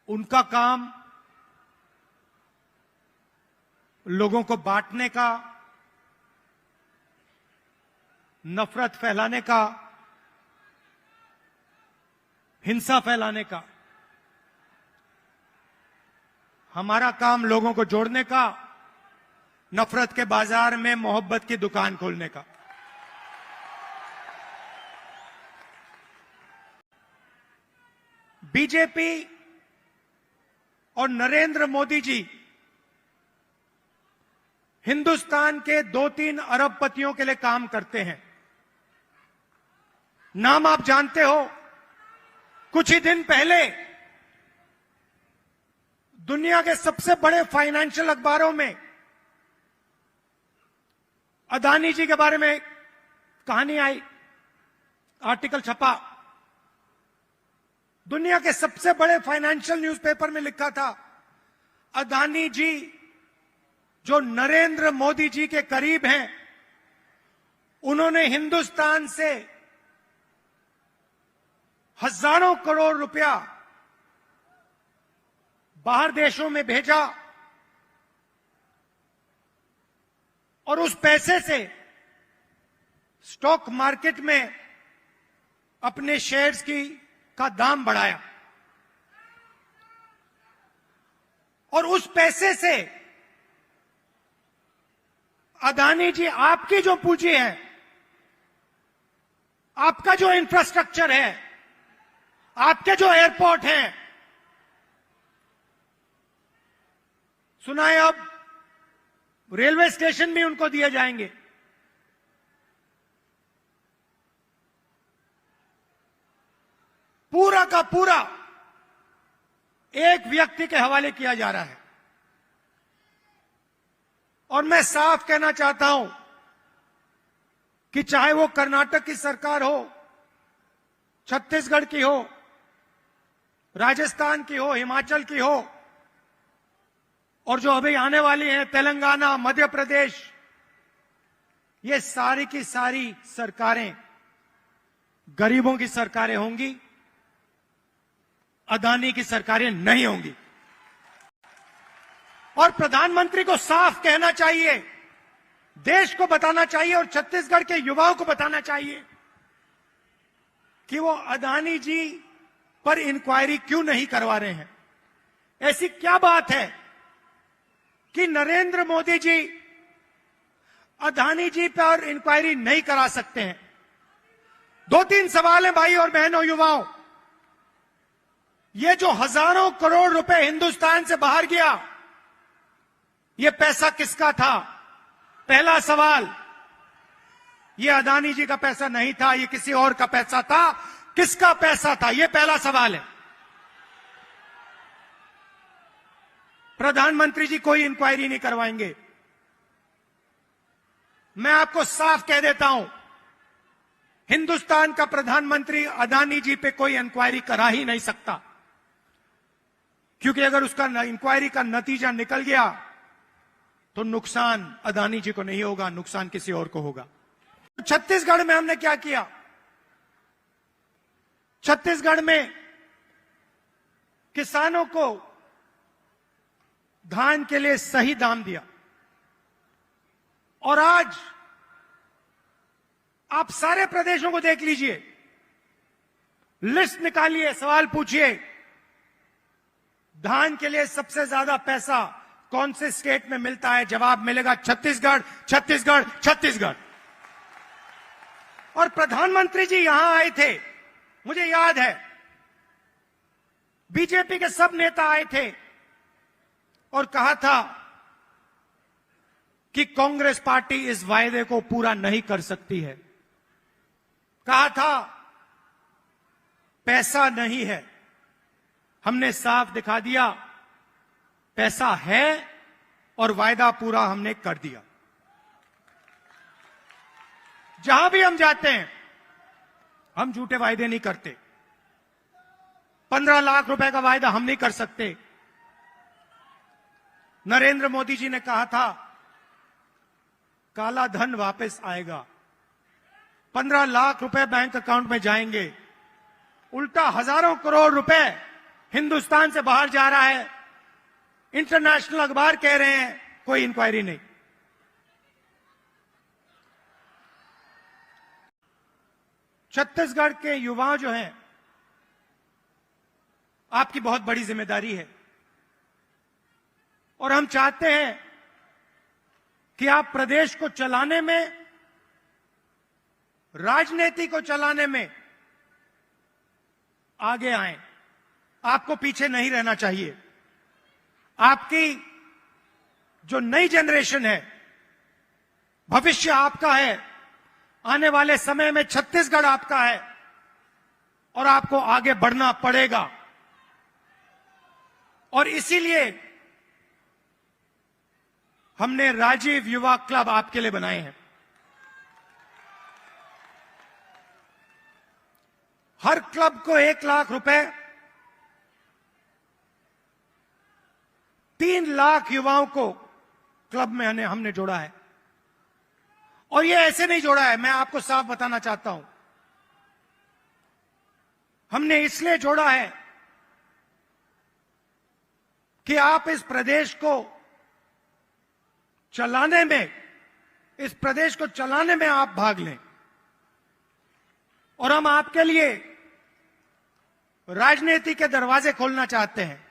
उनका काम लोगों को बांटने का, नफरत फैलाने का, हिंसा फैलाने का। हमारा काम लोगों को जोड़ने का, नफरत के बाजार में मोहब्बत की दुकान खोलने का। बीजेपी और नरेंद्र मोदी जी हिंदुस्तान के 2-3 अरबपतियों के लिए काम करते हैं। नाम आप जानते हो। कुछ ही दिन पहले दुनिया के सबसे बड़े फाइनेंशियल अखबारों में अदानी जी के बारे में कहानी आई, आर्टिकल छपा। दुनिया के सबसे बड़े फाइनेंशियल न्यूज़पेपर में लिखा था, अदानी जी जो नरेंद्र मोदी जी के करीब हैं, उन्होंने हिंदुस्तान से हजारों करोड़ रुपया बाहर देशों में भेजा और उस पैसे से स्टॉक मार्केट में अपने शेयर्स का दाम बढ़ाया और उस पैसे से अदानी जी आपकी जो पूंजी है, आपका जो इंफ्रास्ट्रक्चर है, आपके जो एयरपोर्ट हैं, सुना है अब रेलवे स्टेशन भी उनको दिए जाएंगे। पूरा का पूरा एक व्यक्ति के हवाले किया जा रहा है। और मैं साफ कहना चाहता हूं कि चाहे वो कर्नाटक की सरकार हो, छत्तीसगढ़ की हो, राजस्थान की हो, हिमाचल की हो, और जो अभी आने वाली है तेलंगाना, मध्य प्रदेश, ये सारी की सारी सरकारें गरीबों की सरकारें होंगी, अदानी की सरकारें नहीं होंगी। और प्रधानमंत्री को साफ कहना चाहिए, देश को बताना चाहिए और छत्तीसगढ़ के युवाओं को बताना चाहिए कि वो अदानी जी पर इंक्वायरी क्यों नहीं करवा रहे हैं। ऐसी क्या बात है कि नरेंद्र मोदी जी अदानी जी पर इंक्वायरी नहीं करा सकते हैं? 2-3 सवाल है भाई और बहनों, युवाओं। ये जो हजारों करोड़ रुपए हिंदुस्तान से बाहर गया, ये पैसा किसका था? पहला सवाल, ये अदानी जी का पैसा नहीं था, ये किसी और का पैसा था। किसका पैसा था? ये पहला सवाल है। प्रधानमंत्री जी कोई इंक्वायरी नहीं करवाएंगे। मैं आपको साफ कह देता हूं, हिंदुस्तान का प्रधानमंत्री अदानी जी पे कोई इंक्वायरी करा ही नहीं सकता, क्योंकि अगर उसका इंक्वायरी का नतीजा निकल गया तो नुकसान अदानी जी को नहीं होगा, नुकसान किसी और को होगा। छत्तीसगढ़ में हमने क्या किया? छत्तीसगढ़ में किसानों को धान के लिए सही दाम दिया और आज आप सारे प्रदेशों को देख लीजिए, लिस्ट निकालिए, सवाल पूछिए, धान के लिए सबसे ज्यादा पैसा कौन से स्टेट में मिलता है? जवाब मिलेगा छत्तीसगढ़, छत्तीसगढ़, छत्तीसगढ़। और प्रधानमंत्री जी यहां आए थे, मुझे याद है, बीजेपी के सब नेता आए थे और कहा था कि कांग्रेस पार्टी इस वायदे को पूरा नहीं कर सकती है। कहा था पैसा नहीं है। हमने साफ दिखा दिया, पैसा है और वायदा पूरा हमने कर दिया। जहां भी हम जाते हैं, हम झूठे वायदे नहीं करते। 15 लाख रुपए का वायदा हम नहीं कर सकते। नरेंद्र मोदी जी ने कहा था काला धन वापस आएगा, 15 लाख रुपए बैंक अकाउंट में जाएंगे, उल्टा हजारों करोड़ रुपए हिंदुस्तान से बाहर जा रहा है। इंटरनेशनल अखबार कह रहे हैं कोई इंक्वायरी नहीं। छत्तीसगढ़ के युवा जो हैं, आपकी बहुत बड़ी जिम्मेदारी है और हम चाहते हैं कि आप प्रदेश को चलाने में, राजनीति को चलाने में आगे आएं। आपको पीछे नहीं रहना चाहिए। आपकी जो नई जनरेशन है, भविष्य आपका है। आने वाले समय में छत्तीसगढ़ आपका है और आपको आगे बढ़ना पड़ेगा। और इसीलिए हमने राजीव युवा क्लब आपके लिए बनाए हैं। हर क्लब को 1 लाख रुपए, 3 लाख युवाओं को क्लब में हमने जोड़ा है। और ये ऐसे नहीं जोड़ा है, मैं आपको साफ बताना चाहता हूं। हमने इसलिए जोड़ा है कि आप इस प्रदेश को चलाने में, इस प्रदेश को चलाने में आप भाग लें। और हम आपके लिए राजनीति के दरवाजे खोलना चाहते हैं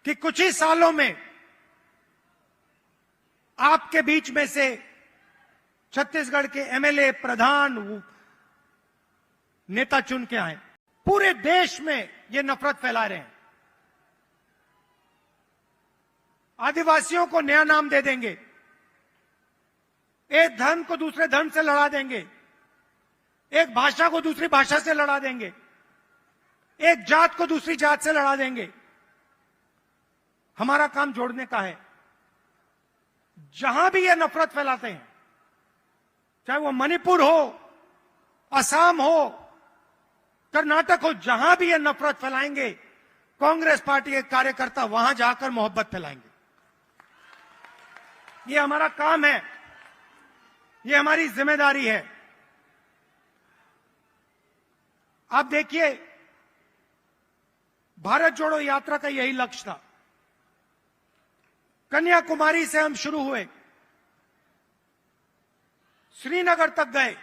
कि कुछ ही सालों में आपके बीच में से छत्तीसगढ़ के एमएलए, प्रधान, नेता चुन के आए। पूरे देश में ये नफरत फैला रहे हैं। आदिवासियों को नया नाम दे देंगे, एक धर्म को दूसरे धर्म से लड़ा देंगे, एक भाषा को दूसरी भाषा से लड़ा देंगे, एक जात को दूसरी जात से लड़ा देंगे। हमारा काम जोड़ने का है। जहां भी ये नफरत फैलाते हैं, चाहे वो मणिपुर हो, असम हो, कर्नाटक हो, जहां भी ये नफरत फैलाएंगे, कांग्रेस पार्टी के कार्यकर्ता वहां जाकर मोहब्बत फैलाएंगे। ये हमारा काम है, ये हमारी जिम्मेदारी है। आप देखिए, भारत जोड़ो यात्रा का यही लक्ष्य था। कन्याकुमारी से हम शुरू हुए, श्रीनगर तक गए,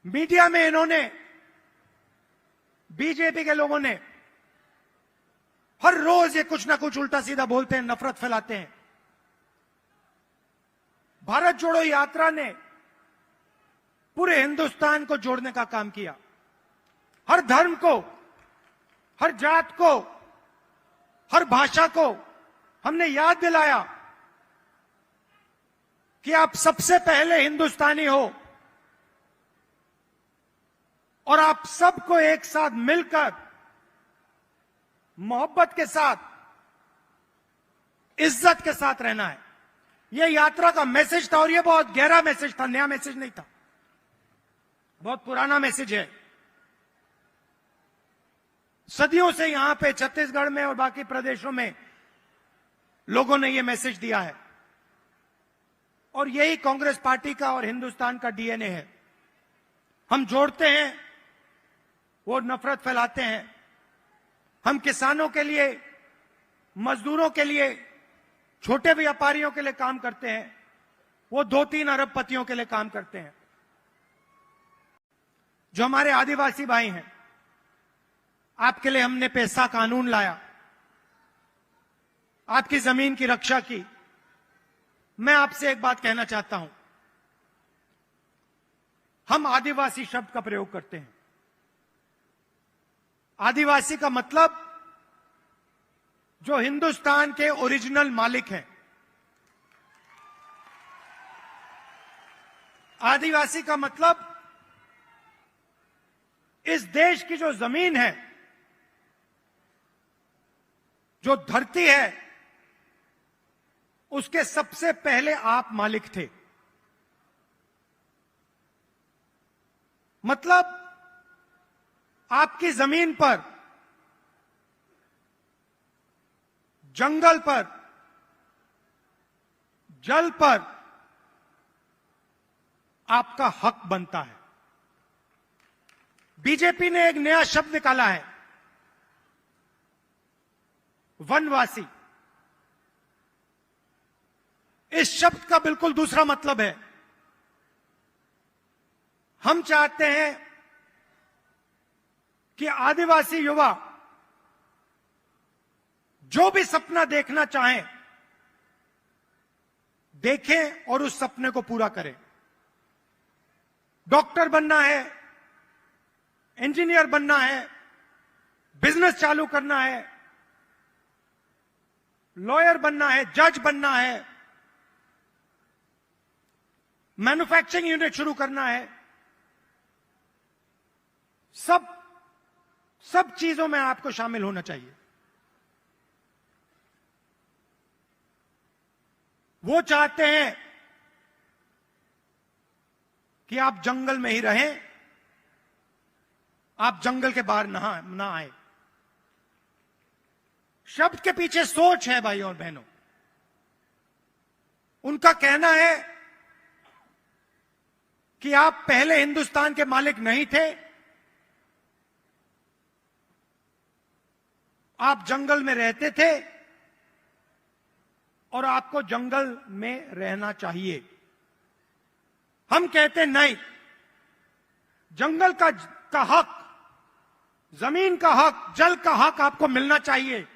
मीडिया में इन्होंने, बीजेपी के लोगों ने हर रोज ये कुछ ना कुछ उल्टा सीधा बोलते हैं, नफरत फैलाते हैं। भारत जोड़ो यात्रा ने पूरे हिंदुस्तान को जोड़ने का काम किया। हर धर्म को, हर जात को, हर भाषा को हमने याद दिलाया कि आप सबसे पहले हिंदुस्तानी हो और आप सबको एक साथ मिलकर, मोहब्बत के साथ, इज्जत के साथ रहना है। यह यात्रा का मैसेज था और यह बहुत गहरा मैसेज था, नया मैसेज नहीं था, बहुत पुराना मैसेज है। सदियों से यहां पे छत्तीसगढ़ में और बाकी प्रदेशों में लोगों ने यह मैसेज दिया है और यही कांग्रेस पार्टी का और हिंदुस्तान का डीएनए है। हम जोड़ते हैं, वो नफरत फैलाते हैं। हम किसानों के लिए, मजदूरों के लिए, छोटे व्यापारियों के लिए काम करते हैं, वो 2-3 अरबपतियों के लिए काम करते हैं। जो हमारे आदिवासी भाई हैं, आपके लिए हमने पैसा कानून लाया, आपकी जमीन की रक्षा की। मैं आपसे एक बात कहना चाहता हूं, हम आदिवासी शब्द का प्रयोग करते हैं। आदिवासी का मतलब जो हिंदुस्तान के ओरिजिनल मालिक हैं। आदिवासी का मतलब इस देश की जो जमीन है, जो धरती है, उसके सबसे पहले आप मालिक थे। मतलब आपकी जमीन पर जंगल पर, जल पर आपका हक बनता है। बीजेपी ने एक नया शब्द निकाला है, वनवासी। इस शब्द का बिल्कुल दूसरा मतलब है। हम चाहते हैं कि आदिवासी युवा जो भी सपना देखना चाहें, देखें और उस सपने को पूरा करें। डॉक्टर बनना है, इंजीनियर बनना है, बिजनेस चालू करना है, लॉयर बनना है, जज बनना है, मैन्युफैक्चरिंग यूनिट शुरू करना है, सब चीजों में आपको शामिल होना चाहिए। वो चाहते हैं कि आप जंगल में ही रहें, आप जंगल के बाहर ना आए। शब्द के पीछे सोच है भाई और बहनों। उनका कहना है कि आप पहले हिंदुस्तान के मालिक नहीं थे, आप जंगल में रहते थे और आपको जंगल में रहना चाहिए। हम कहते नहीं, जंगल का हक, जमीन का हक, जल का हक आपको मिलना चाहिए।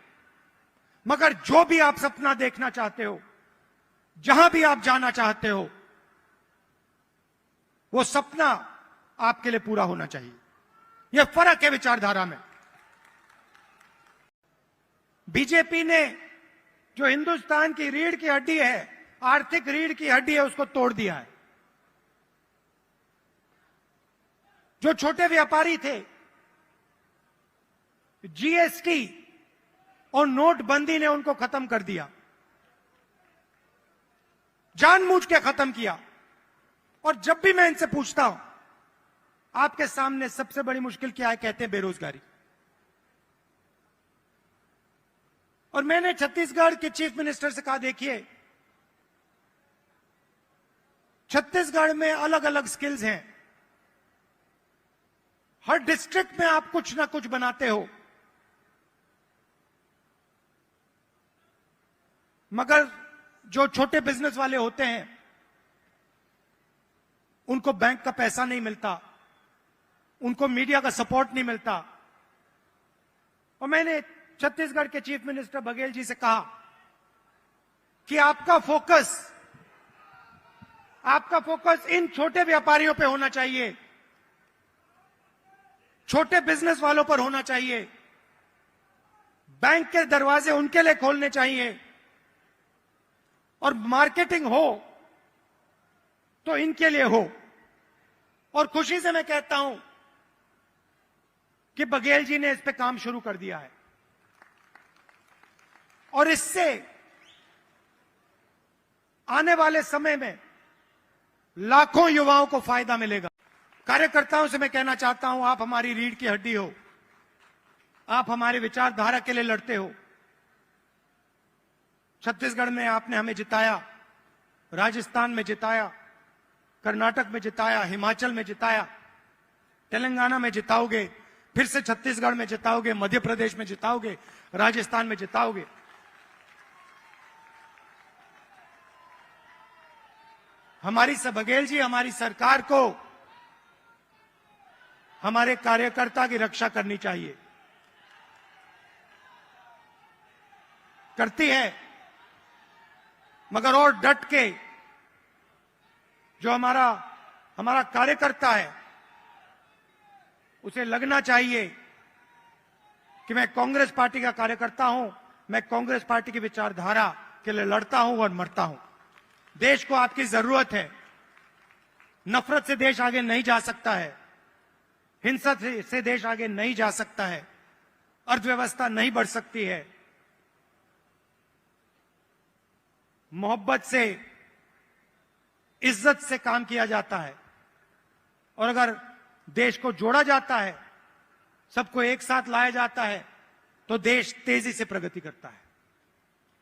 मगर जो भी आप सपना देखना चाहते हो, जहां भी आप जाना चाहते हो, वो सपना आपके लिए पूरा होना चाहिए। यह फर्क है विचारधारा में। बीजेपी ने जो हिंदुस्तान की रीढ़ की हड्डी है, आर्थिक रीढ़ की हड्डी है, उसको तोड़ दिया है। जो छोटे व्यापारी थे, जीएसटी और नोटबंदी ने उनको खत्म कर दिया, जानबूझ के खत्म किया। और जब भी मैं इनसे पूछता हूं, आपके सामने सबसे बड़ी मुश्किल क्या है, कहते हैं बेरोजगारी। और मैंने छत्तीसगढ़ के चीफ मिनिस्टर से कहा, देखिए छत्तीसगढ़ में अलग अलग स्किल्स हैं, हर डिस्ट्रिक्ट में आप कुछ ना कुछ बनाते हो, मगर जो छोटे बिजनेस वाले होते हैं उनको बैंक का पैसा नहीं मिलता, उनको मीडिया का सपोर्ट नहीं मिलता। और मैंने छत्तीसगढ़ के चीफ मिनिस्टर बघेल जी से कहा कि आपका फोकस इन छोटे व्यापारियों पे होना चाहिए, छोटे बिजनेस वालों पर होना चाहिए। बैंक के दरवाजे उनके लिए खोलने चाहिए, और मार्केटिंग हो तो इनके लिए हो। और खुशी से मैं कहता हूं कि बघेल जी ने इस पे काम शुरू कर दिया है, और इससे आने वाले समय में लाखों युवाओं को फायदा मिलेगा। कार्यकर्ताओं से मैं कहना चाहता हूं, आप हमारी रीढ़ की हड्डी हो, आप हमारी विचारधारा के लिए लड़ते हो। छत्तीसगढ़ में आपने हमें जिताया, राजस्थान में जिताया, कर्नाटक में जिताया, हिमाचल में जिताया, तेलंगाना में जिताओगे, फिर से छत्तीसगढ़ में जिताओगे, मध्य प्रदेश में जिताओगे, राजस्थान में जिताओगे। बघेल जी, हमारी सरकार को हमारे कार्यकर्ता की रक्षा करनी चाहिए, करती है, मगर और डट के जो हमारा कार्यकर्ता है उसे लगना चाहिए कि मैं कांग्रेस पार्टी का कार्यकर्ता हूं, मैं कांग्रेस पार्टी की विचारधारा के लिए लड़ता हूं और मरता हूं। देश को आपकी जरूरत है। नफरत से देश आगे नहीं जा सकता है, हिंसा से देश आगे नहीं जा सकता है, अर्थव्यवस्था नहीं बढ़ सकती है। मोहब्बत से, इज्जत से काम किया जाता है, और अगर देश को जोड़ा जाता है, सबको एक साथ लाया जाता है, तो देश तेजी से प्रगति करता है।